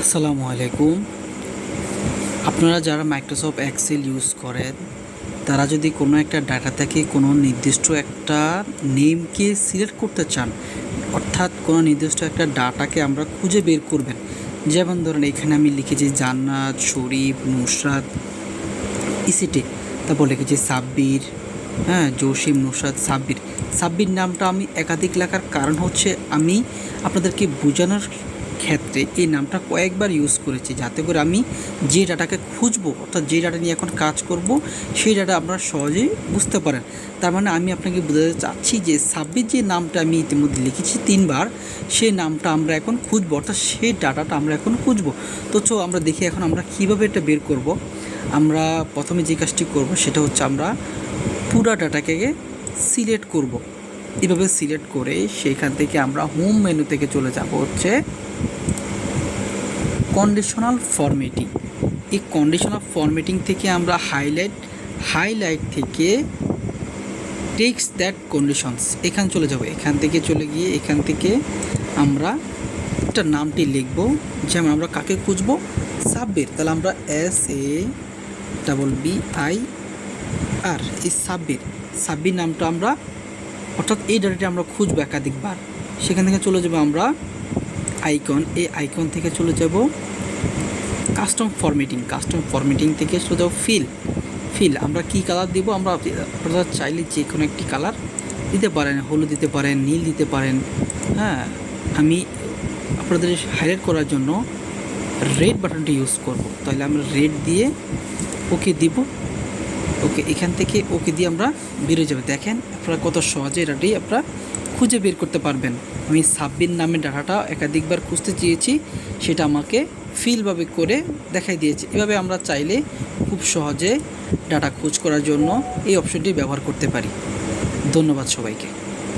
আসসালামু আলাইকুম। আপনারা যারা মাইক্রোসফট এক্সেল ইউজ করেন তারা যদি কোনো একটা ডাটা থেকে কোনো নির্দিষ্ট একটা নেমকে সিলেক্ট করতে চান, অর্থাৎ কোনো নির্দিষ্ট একটা ডাটাকে আমরা খুঁজে বের করবেন। যেমন ধরেন এখানে আমি লিখেছি জান্নাত, শরীফ, নুসরাত, ইসিটি, তারপর লিখেছি সাব্বির, জসিম, নুসরাত, সাব্বির। সাব্বির নামটা আমি একাধিক লেখার কারণ হচ্ছে আমি আপনাদেরকে বোঝানোর ক্ষেত্রে এই নামটা কয়েকবার ইউজ করেছি, যাতে করে আমি যে ডাটাকে খুঁজবো, অর্থাৎ যে ডাটা নিয়ে এখন কাজ করব, সেই ডাটা আপনারা সহজেই বুঝতে পারেন। তার মানে আমি আপনাকে বোঝাতে চাচ্ছি যে সাব্বির যে নামটা আমি ইতিমধ্যে লিখেছি 3বার, সেই নামটা আমরা এখন খুঁজবো, অর্থাৎ সেই ডাটাটা আমরা এখন খুঁজবো। তো আমরা দেখি এখন আমরা কীভাবে এটা বের করব। আমরা প্রথমে যে কাজটি করব সেটা হচ্ছে আমরা পুরো ডাটাকে সিলেক্ট করব। এভাবে সিলেক্ট করে সেইখান থেকে আমরা হোম মেনু থেকে চলে যাব হচ্ছে কন্ডিশনাল ফরম্যাটিং। এই কন্ডিশনাল ফরম্যাটিং থেকে আমরা হাইলাইট থেকে টেক্সট দ্যাট কন্ডিশনস এখানে চলে যাব। এখান থেকে চলে গিয়ে এখান থেকে আমরা একটা নামটি লিখব। যেমন আমরা কাকে খুঁজবো? সাব্বির। তাহলে আমরা SABBIR, এই সাব্বির নামটা আমরা, অর্থাৎ এই ডাটাটি আমরা খুঁজবো একাধিকবার। সেখান থেকে চলে যাব আমরা আইকন, এই আইকন থেকে চলে যাব কাস্টম ফরম্যাটিং থেকে চলে যাব ফিল। আমরা কি কালার দিব? আমরা আপনারা চাইলে যে কোনো একটি কালার দিতে পারেন, হলুদ দিতে পারেন, নীল দিতে পারেন। আমি আপনাদের হাইলাইট করার জন্য রেড বাটনটি ইউজ করব। তাহলে আমরা রেড দিয়ে ওকে দিব। ওকে, এখান থেকে ওকে দিয়ে আমরা বেরিয়ে যাবে। দেখেন আপনারা কত সহজে এটাটি আপনারা খুঁজে বের করতে পারবেন। আমি সাব্বির নামের ডাটাটা একাধিকবার খুঁজতে চেয়েছি, সেটা আমাকে ফিলভাবে করে দেখাই দিয়েছে। এভাবে আমরা চাইলে খুব সহজে ডাটা খোঁজ করার জন্য এই অপশনটি ব্যবহার করতে পারি। ধন্যবাদ সবাইকে।